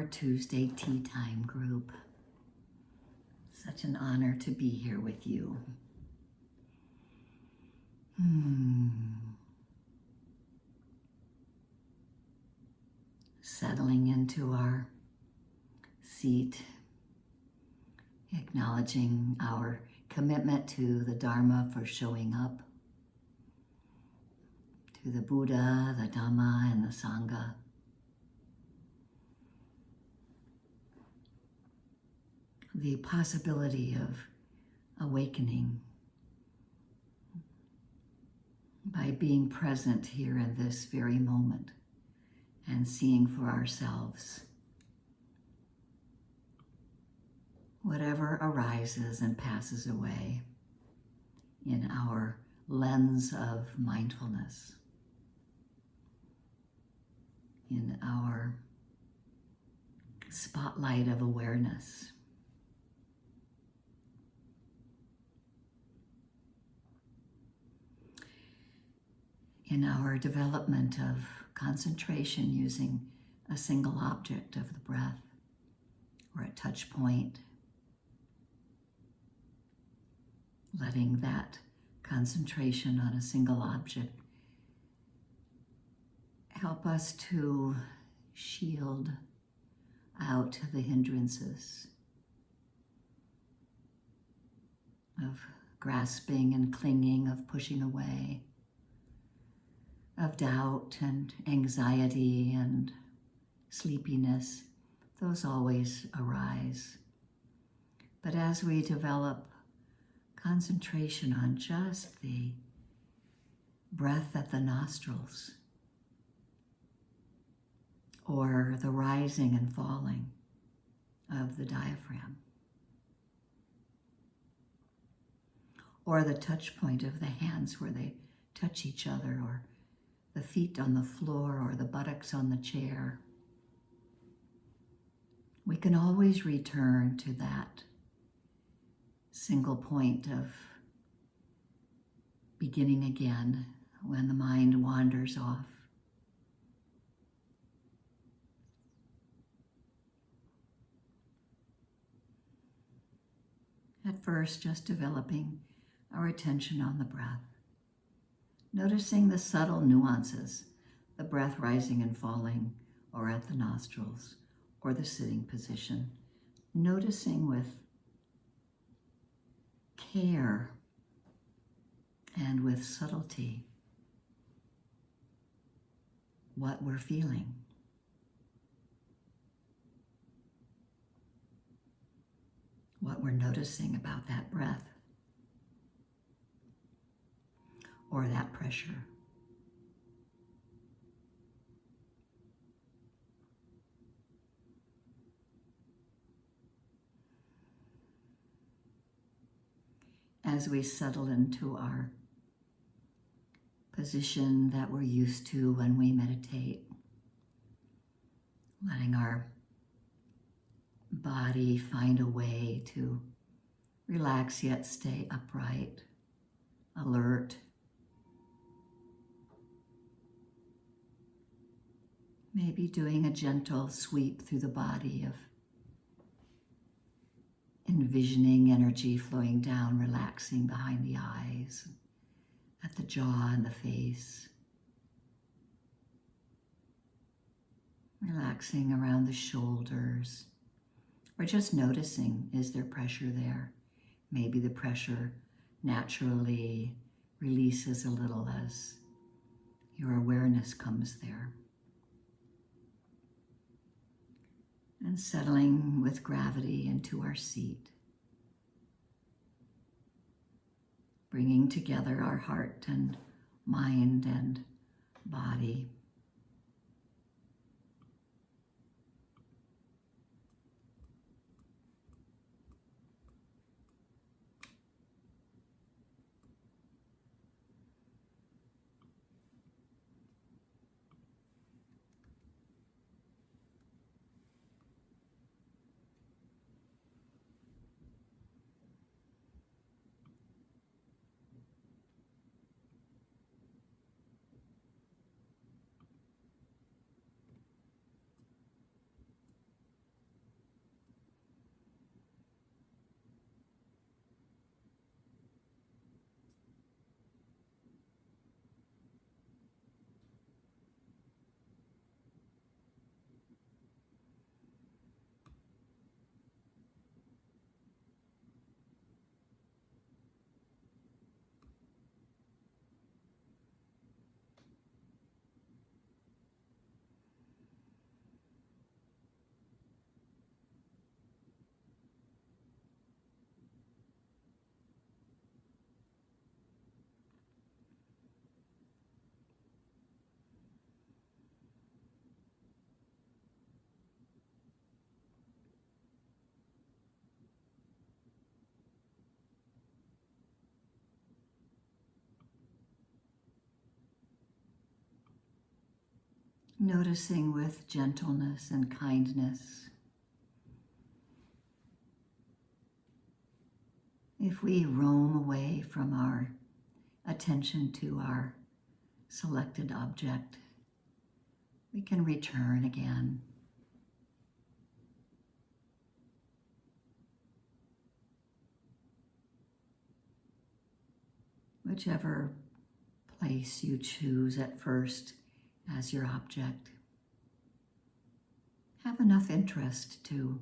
our Tuesday Tea Time group. Such an honor to be here with you. Settling into our seat, acknowledging our commitment to the Dharma for showing up, to the Buddha, the Dhamma, and the Sangha. The possibility of awakening by being present here in this very moment and seeing for ourselves whatever arises and passes away in our lens of mindfulness, in our spotlight of awareness. In our development of concentration using a single object of the breath or a touch point, letting that concentration on a single object help us to shield out the hindrances of grasping and clinging, of pushing away, of doubt and anxiety and sleepiness. Those always arise. But as we develop concentration on just the breath at the nostrils, or the rising and falling of the diaphragm, or the touch point of the hands where they touch each other, or the feet on the floor, or the buttocks on the chair, we can always return to that single point of beginning again when the mind wanders off. At first, just developing our attention on the breath, noticing the subtle nuances, the breath rising and falling, or at the nostrils, or the sitting position, noticing with care and with subtlety what we're feeling. What we're noticing about that breath or that pressure. As we settle into our position that we're used to when we meditate, letting our body find a way to relax yet stay upright, alert. Maybe doing a gentle sweep through the body of envisioning energy flowing down, relaxing behind the eyes, at the jaw and the face. Relaxing around the shoulders, or just noticing, is there pressure there? Maybe the pressure naturally releases a little as your awareness comes there. And settling with gravity into our seat, bringing together our heart and mind and body. noticing with gentleness and kindness. If we roam away from our attention to our selected object, we can return again. Whichever place you choose at first as your object, have enough interest to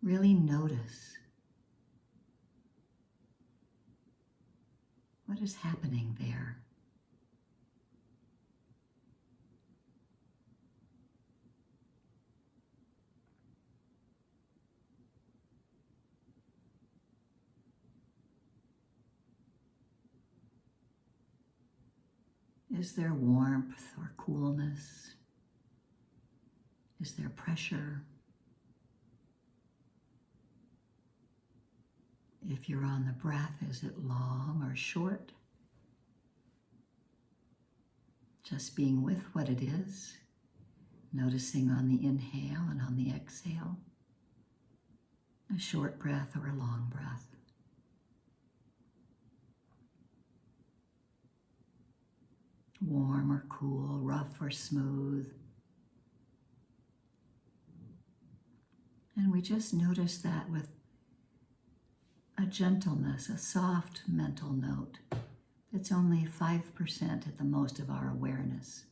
really notice what is happening there. Is there warmth or coolness? Is there pressure? If you're on the breath, is it long or short? Just being with what it is, noticing on the inhale and on the exhale, a short breath or a long breath. Warm or cool, rough or smooth. And we just notice that with a gentleness, a soft mental note that's only 5% at the most of our awareness.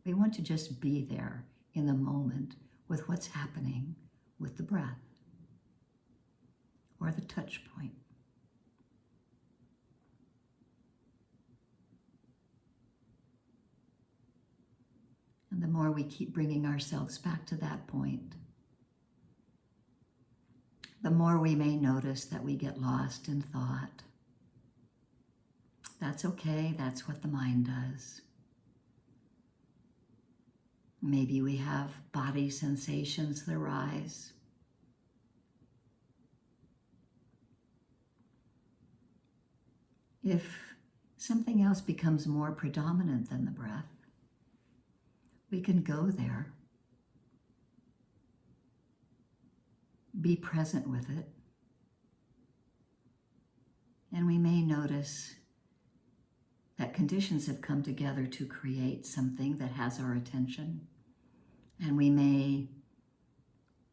We want to just be there in the moment with what's happening with the breath or the touch point. And the more we keep bringing ourselves back to that point, the more we may notice that we get lost in thought. That's okay, that's what the mind does. Maybe we have body sensations that arise. If something else becomes more predominant than the breath, we can go there, be present with it, and we may notice that conditions have come together to create something that has our attention, and we may,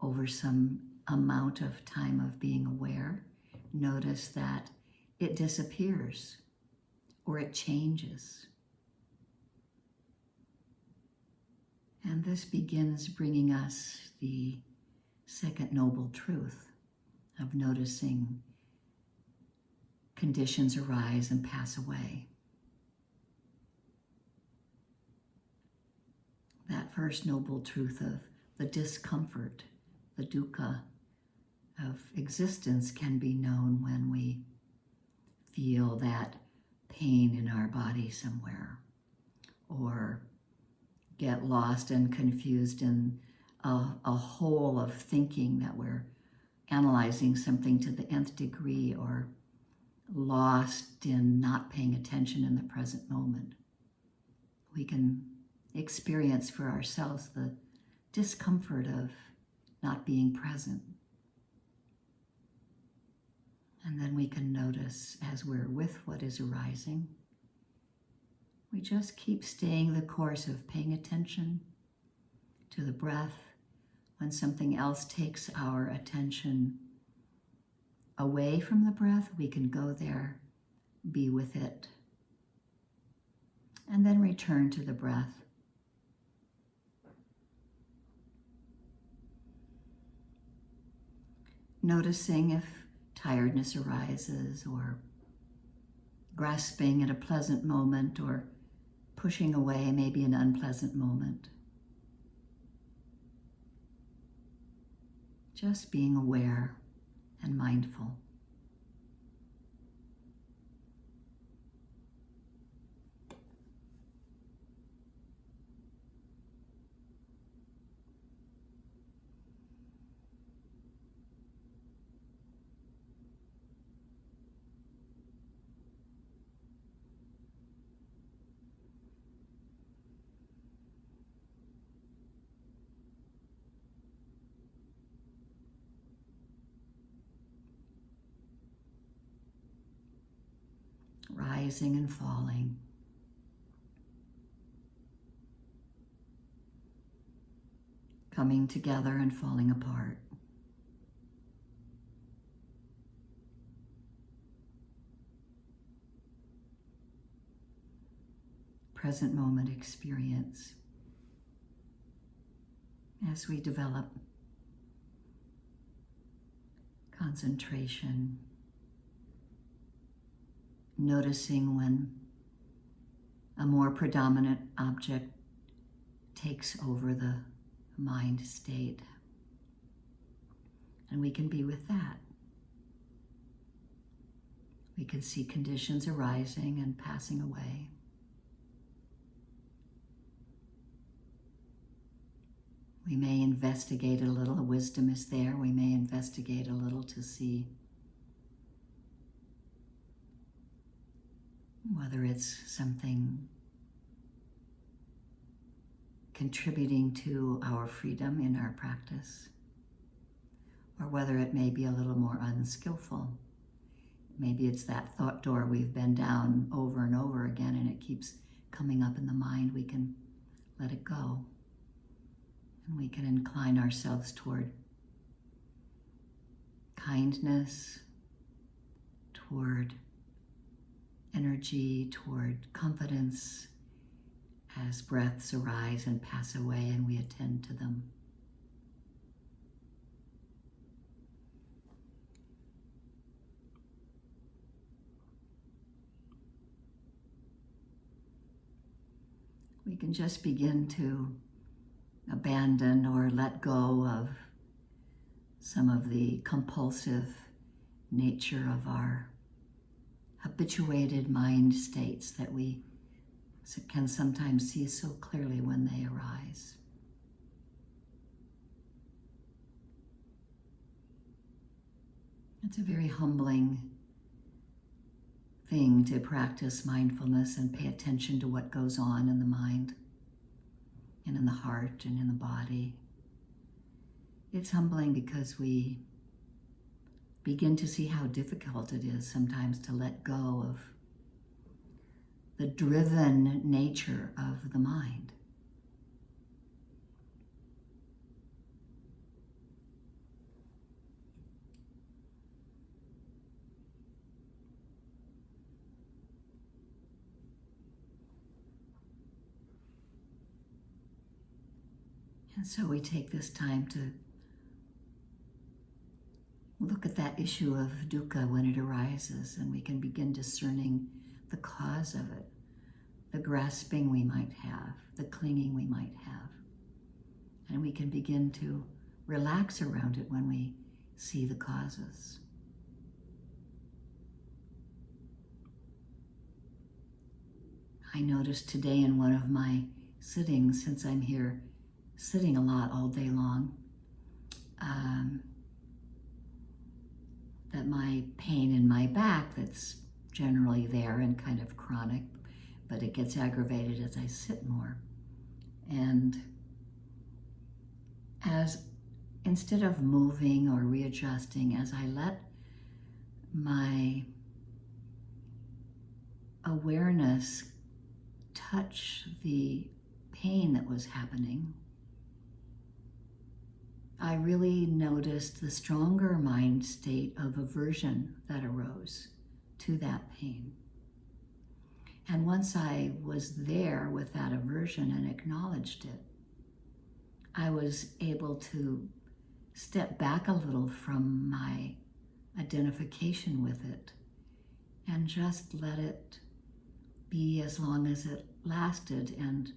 over some amount of time of being aware, notice that it disappears or it changes. And this begins bringing us the second noble truth of noticing conditions arise and pass away. That first noble truth of the discomfort, the dukkha of existence can be known when we feel that pain in our body somewhere, or get lost and confused in a hole of thinking that we're analyzing something to the nth degree, or lost in not paying attention in the present moment. We can experience for ourselves the discomfort of not being present. And then we can notice as we're with what is arising, we just keep staying the course of paying attention to the breath. When something else takes our attention away from the breath, we can go there, be with it, and then return to the breath. Noticing if tiredness arises, or grasping at a pleasant moment, or pushing away maybe an unpleasant moment. Just being aware and mindful. rising and falling. Coming together and falling apart. Present moment experience as we develop concentration, noticing when a more predominant object takes over the mind state, and we can be with that. We can see conditions arising and passing away. We may investigate a little. The wisdom is there. We may investigate a little to see whether it's something contributing to our freedom in our practice, or whether it may be a little more unskillful. Maybe it's that thought door we've been down over and over again and it keeps coming up in the mind. We can let it go, and we can incline ourselves toward kindness, toward energy, toward confidence, as breaths arise and pass away and we attend to them. We can just begin to abandon or let go of some of the compulsive nature of our habituated mind states that we can sometimes see so clearly when they arise. It's a very humbling thing to practice mindfulness and pay attention to what goes on in the mind and in the heart and in the body. It's humbling because we begin to see how difficult it is sometimes to let go of the driven nature of the mind. And so we take this time to look at that issue of dukkha when it arises, and we can begin discerning the cause of it, the grasping we might have, the clinging we might have. And we can begin to relax around it when we see the causes. I noticed today in one of my sittings, since I'm here sitting a lot all day long, that my pain in my back that's generally there and kind of chronic, but it gets aggravated as I sit more. And instead of moving or readjusting, as I let my awareness touch the pain that was happening, I really noticed the stronger mind state of aversion that arose to that pain. And once I was there with that aversion and acknowledged it, I was able to step back a little from my identification with it and just let it be as long as it lasted. And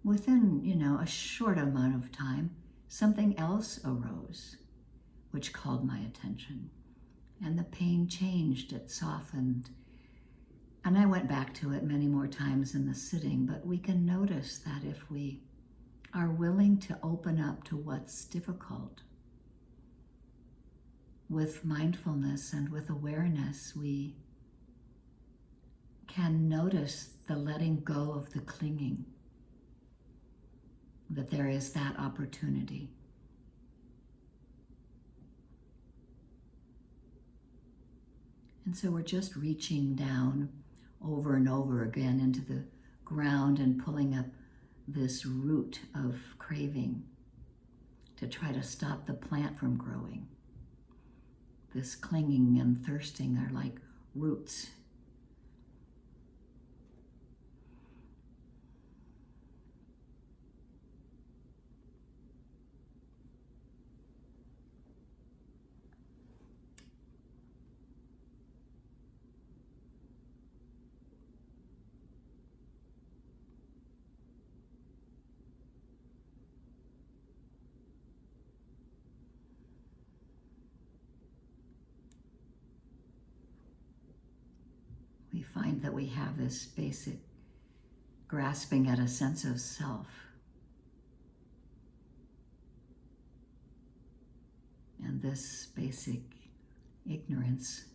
within, a short amount of time, something else arose, which called my attention. And the pain changed, it softened. And I went back to it many more times in the sitting, but we can notice that if we are willing to open up to what's difficult, with mindfulness and with awareness, we can notice the letting go of the clinging, that there is that opportunity. And so we're just reaching down over and over again into the ground and pulling up this root of craving to try to stop the plant from growing. This clinging and thirsting are like roots. We find that we have this basic grasping at a sense of self. And this basic ignorance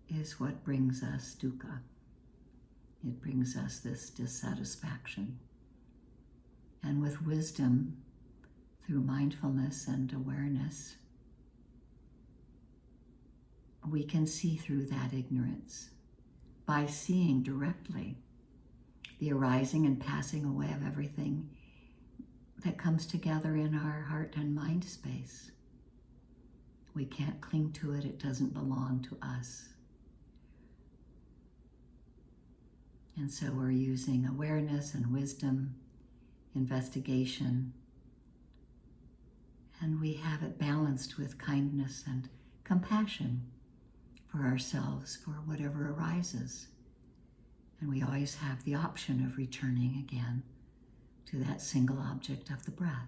is what brings us dukkha. It brings us this dissatisfaction. And with wisdom, through mindfulness and awareness, we can see through that ignorance by seeing directly the arising and passing away of everything that comes together in our heart and mind space. We can't cling to it. It doesn't belong to us. And so we're using awareness and wisdom, investigation, and we have it balanced with kindness and compassion for ourselves, for whatever arises. And we always have the option of returning again to that single object of the breath.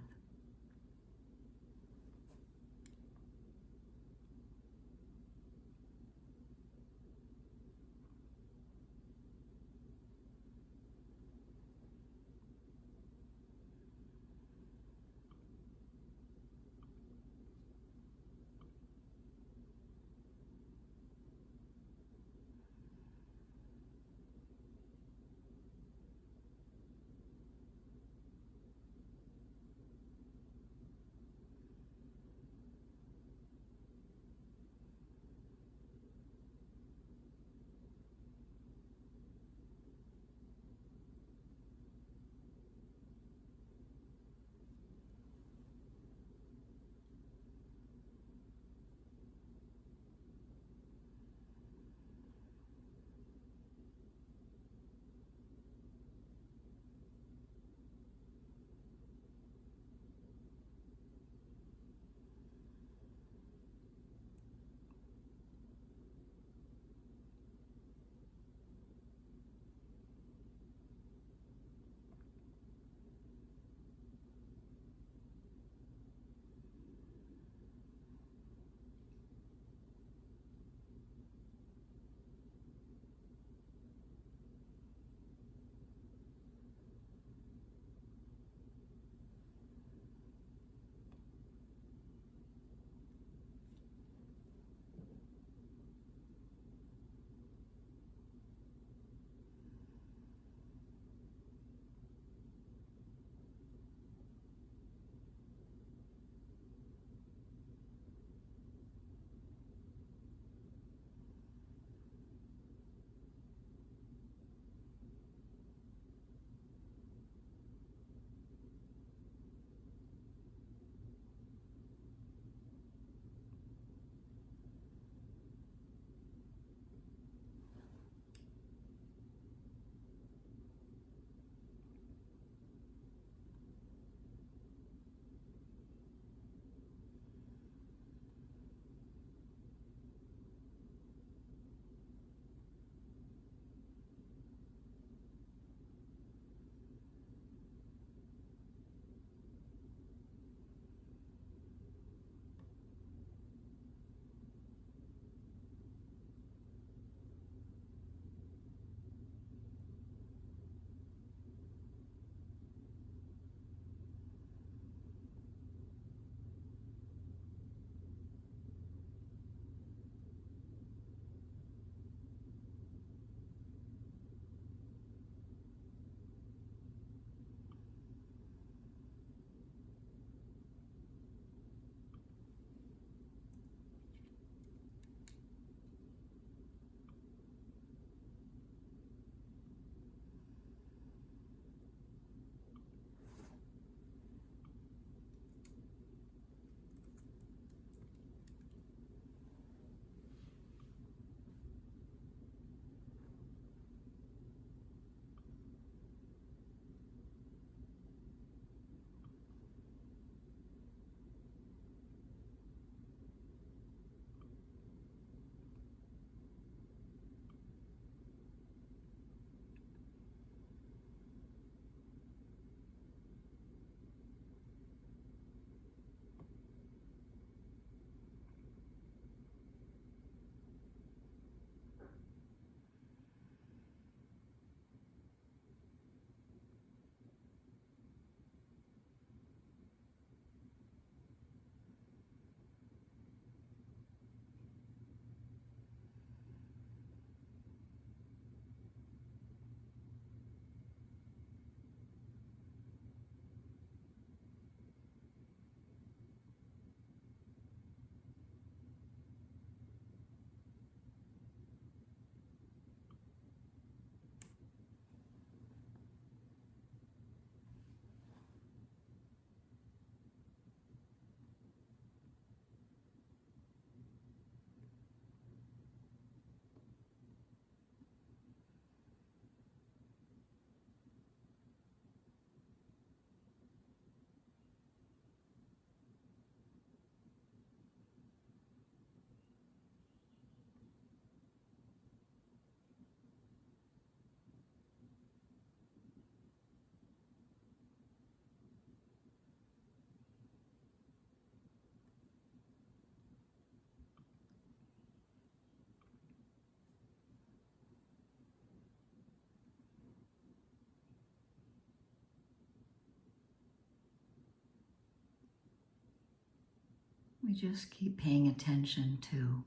We just keep paying attention to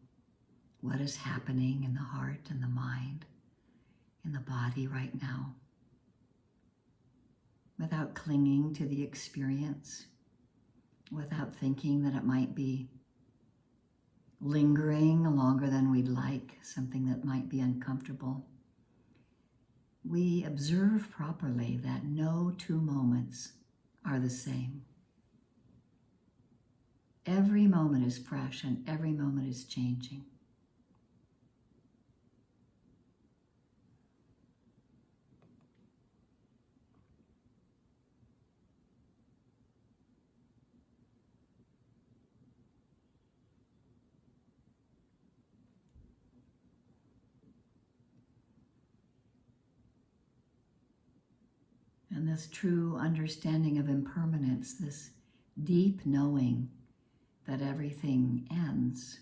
what is happening in the heart and the mind, in the body right now, without clinging to the experience, without thinking that it might be lingering longer than we'd like, something that might be uncomfortable. We observe properly that no two moments are the same. Every moment is fresh and every moment is changing. And this true understanding of impermanence, this deep knowing that everything ends,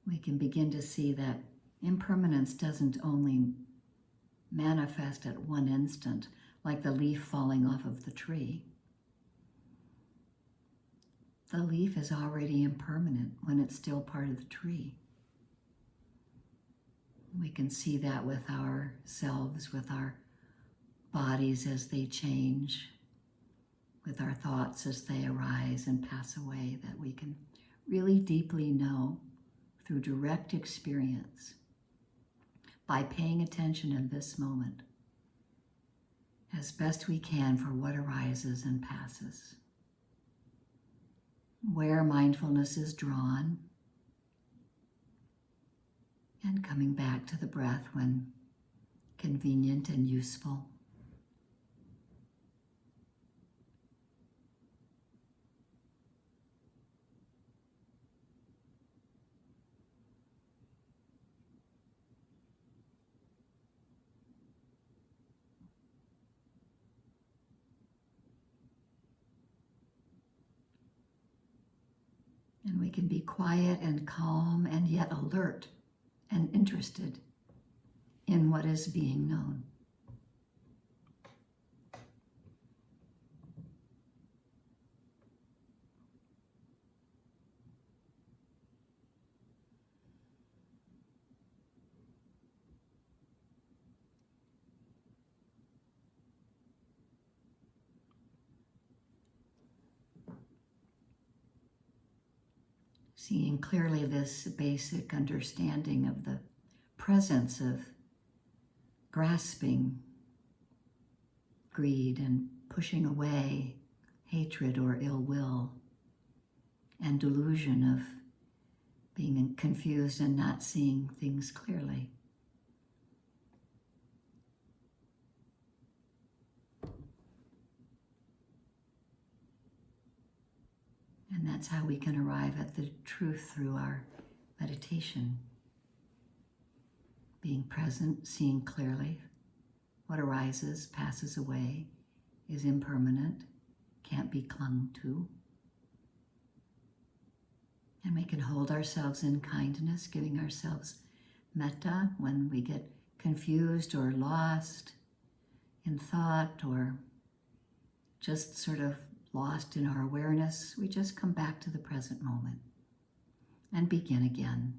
we can begin to see that impermanence doesn't only manifest at one instant, like the leaf falling off of the tree. The leaf is already impermanent when it's still part of the tree. We can see that with ourselves, with our bodies as they change, with our thoughts as they arise and pass away, that we can really deeply know through direct experience by paying attention in this moment as best we can for what arises and passes. Where mindfulness is drawn and coming back to the breath when convenient and useful. And we can be quiet and calm and yet alert and interested in what is being known. Seeing clearly this basic understanding of the presence of grasping, greed, and pushing away hatred or ill will, and delusion of being confused and not seeing things clearly. And that's how we can arrive at the truth through our meditation. Being present, seeing clearly. What arises, passes away, is impermanent, can't be clung to. And we can hold ourselves in kindness, giving ourselves metta when we get confused or lost in thought or just sort of lost in our awareness. We just come back to the present moment and begin again.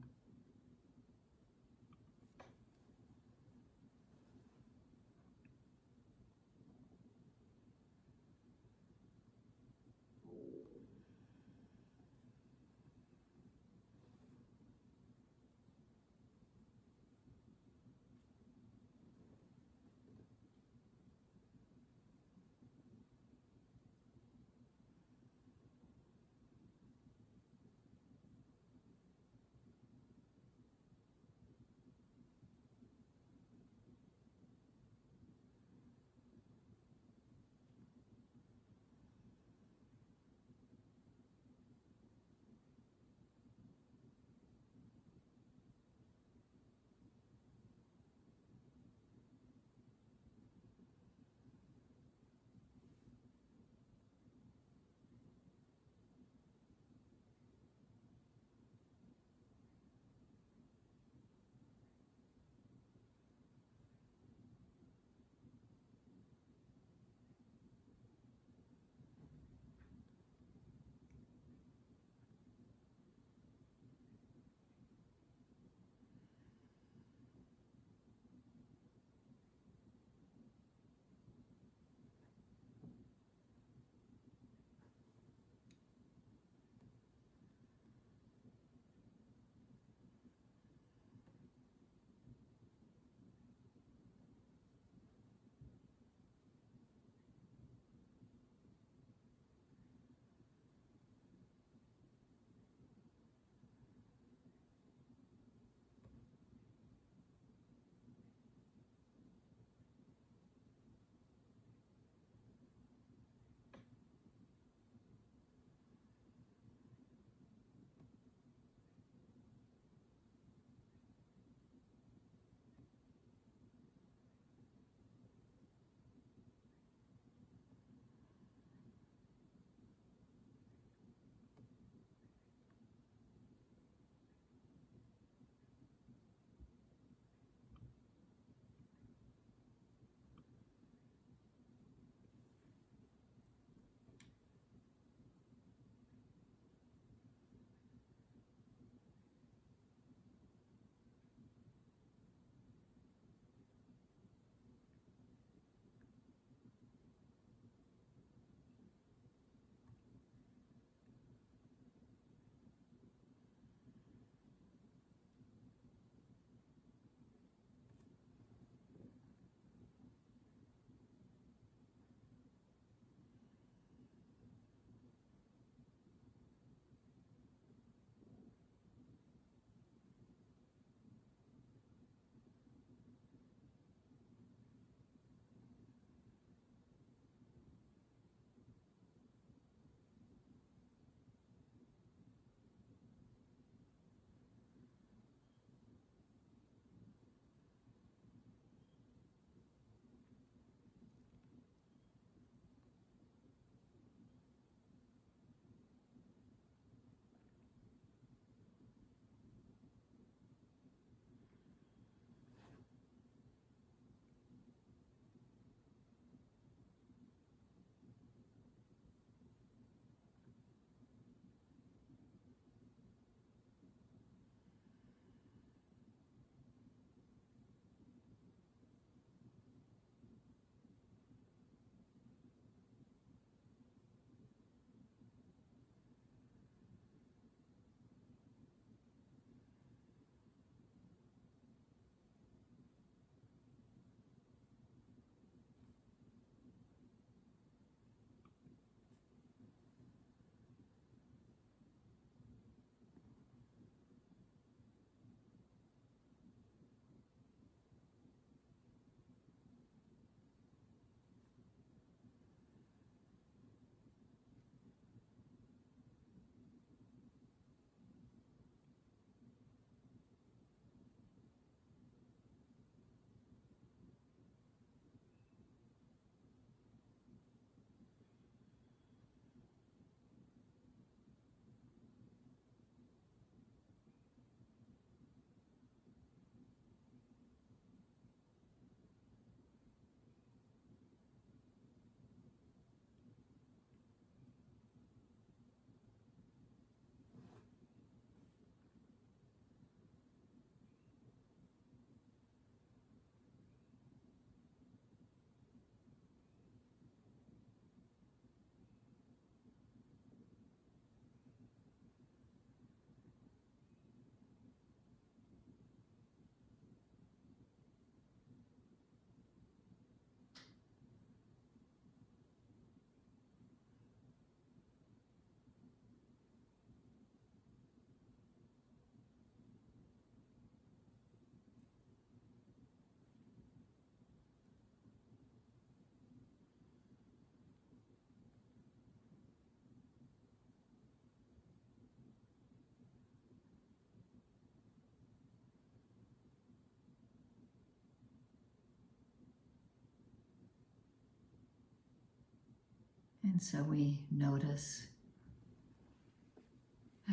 And so we notice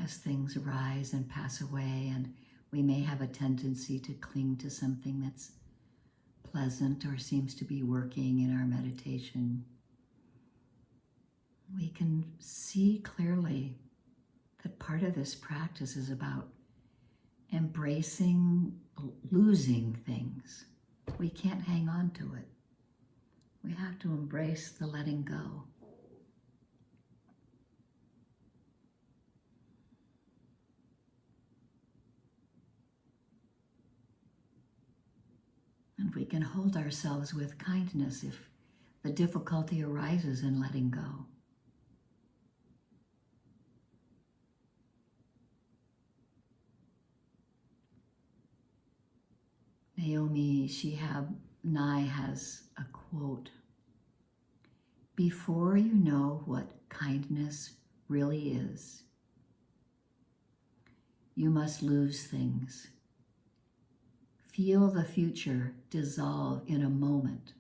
as things arise and pass away, and we may have a tendency to cling to something that's pleasant or seems to be working in our meditation. We can see clearly that part of this practice is about embracing losing things. We can't hang on to it. We have to embrace the letting go. And we can hold ourselves with kindness if the difficulty arises in letting go. Naomi Shihab Nye has a quote: "Before you know what kindness really is, you must lose things. Feel the future dissolve in a moment,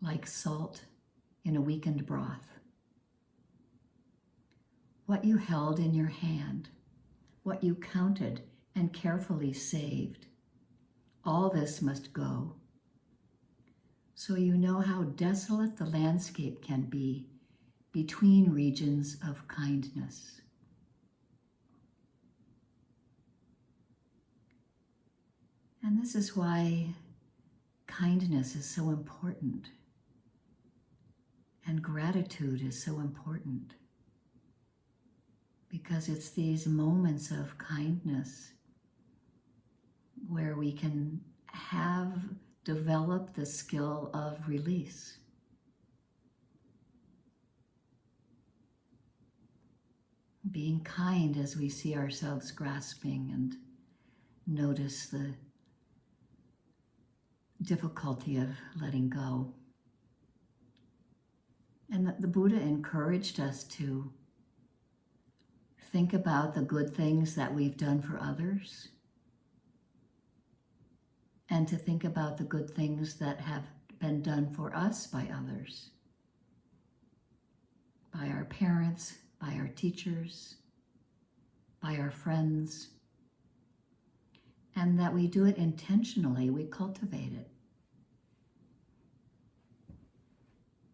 like salt in a weakened broth. What you held in your hand, what you counted and carefully saved, all this must go. So you know how desolate the landscape can be between regions of kindness." And this is why kindness is so important, and gratitude is so important, because it's these moments of kindness where we can develop the skill of release. Being kind as we see ourselves grasping and notice the difficulty of letting go. And the Buddha encouraged us to think about the good things that we've done for others, and to think about the good things that have been done for us by others, by our parents, by our teachers, by our friends, and that we do it intentionally, we cultivate it.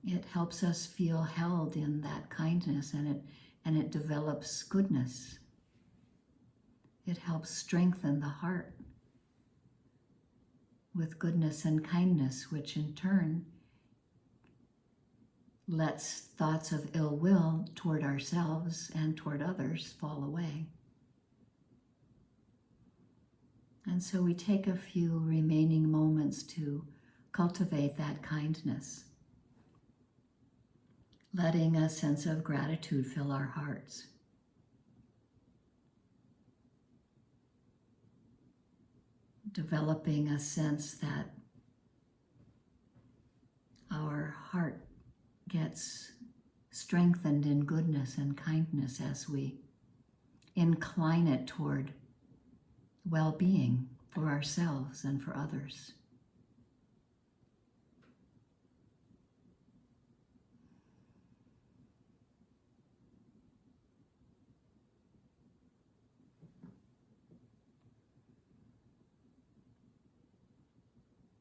It helps us feel held in that kindness, and it develops goodness. It helps strengthen the heart with goodness and kindness, which in turn lets thoughts of ill will toward ourselves and toward others fall away. And so we take a few remaining moments to cultivate that kindness, letting a sense of gratitude fill our hearts. Developing a sense that our heart gets strengthened in goodness and kindness as we incline it toward well-being for ourselves and for others.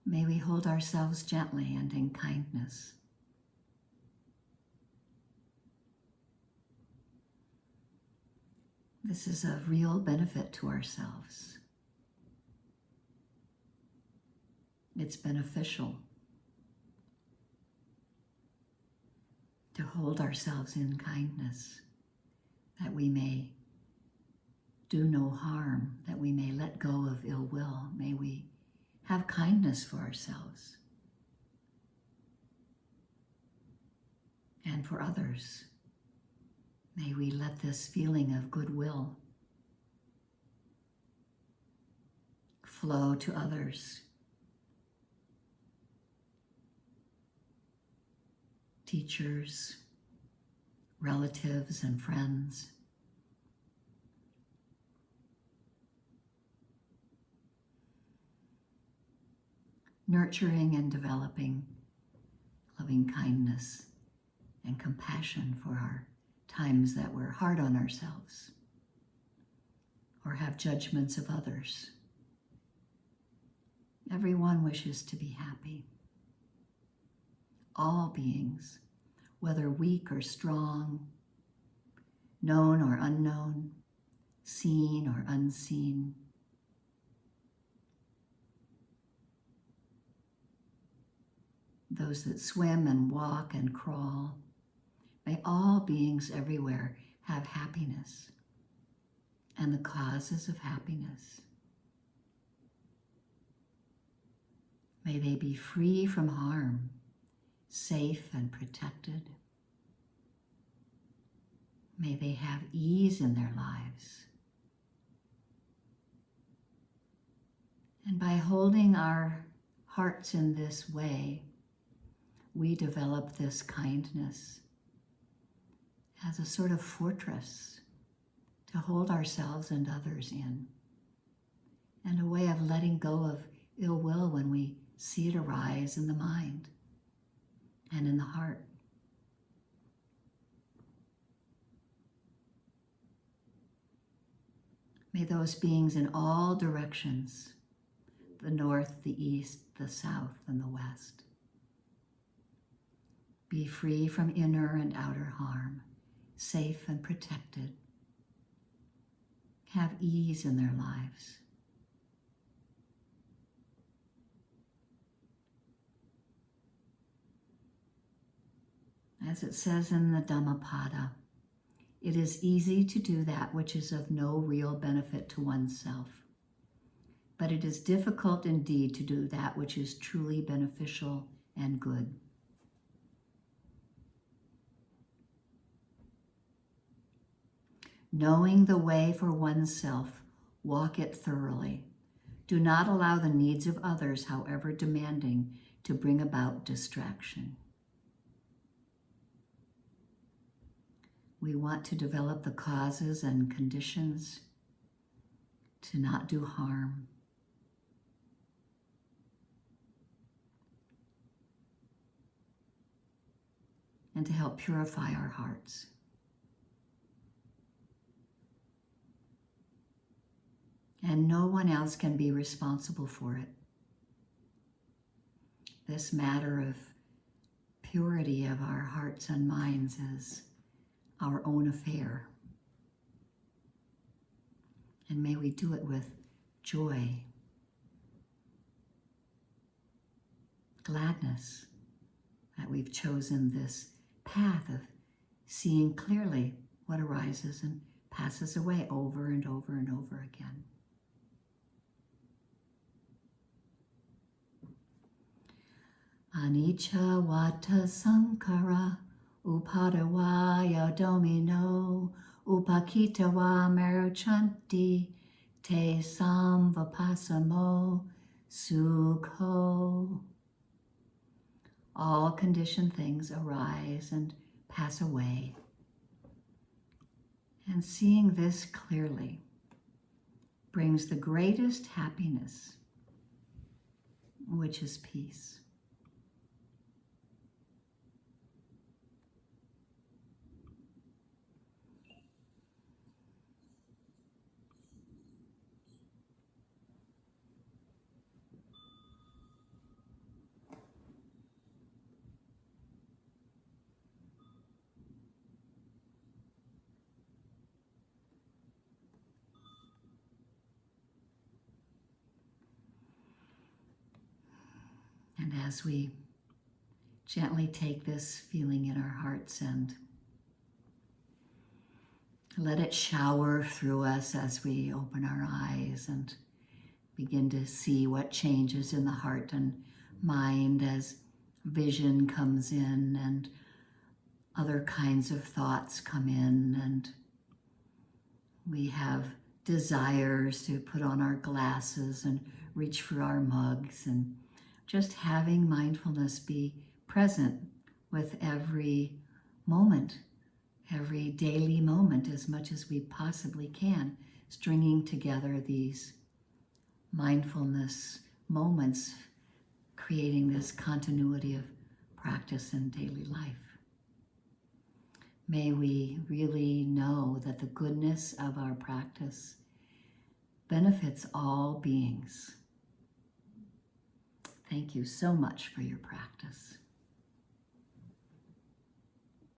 May we hold ourselves gently and in kindness. This is of real benefit to ourselves. It's beneficial to hold ourselves in kindness, that we may do no harm, that we may let go of ill will. May we have kindness for ourselves and for others. May we let this feeling of goodwill flow to others, teachers, relatives, and friends. Nurturing and developing loving kindness and compassion for our times that we're hard on ourselves or have judgments of others. Everyone wishes to be happy. All beings, whether weak or strong, known or unknown, seen or unseen, those that swim and walk and crawl, may all beings everywhere have happiness and the causes of happiness. May they be free from harm, safe and protected. May they have ease in their lives. And by holding our hearts in this way, we develop this kindness as a sort of fortress to hold ourselves and others in, and a way of letting go of ill will when we see it arise in the mind and in the heart. May those beings in all directions, the north, the east, the south, and the west, be free from inner and outer harm, safe and protected, have ease in their lives. As it says in the Dhammapada, it is easy to do that which is of no real benefit to oneself, but it is difficult indeed to do that which is truly beneficial and good. Knowing the way for oneself, walk it thoroughly. Do not allow the needs of others, however demanding, to bring about distraction. We want to develop the causes and conditions to not do harm. And to help purify our hearts. And no one else can be responsible for it. This matter of purity of our hearts and minds is our own affair. And may we do it with joy, gladness that we've chosen this path of seeing clearly what arises and passes away over and over and over again. Anicca vata sankhara upadavaya domino upakitava merchanti te samvapasamo sukho. All conditioned things arise and pass away. And seeing this clearly brings the greatest happiness, which is peace. And as we gently take this feeling in our hearts and let it shower through us as we open our eyes and begin to see what changes in the heart and mind as vision comes in and other kinds of thoughts come in, and we have desires to put on our glasses and reach for our mugs, and just having mindfulness be present with every moment, every daily moment, as much as we possibly can, stringing together these mindfulness moments, creating this continuity of practice in daily life. May we really know that the goodness of our practice benefits all beings. Thank you so much for your practice.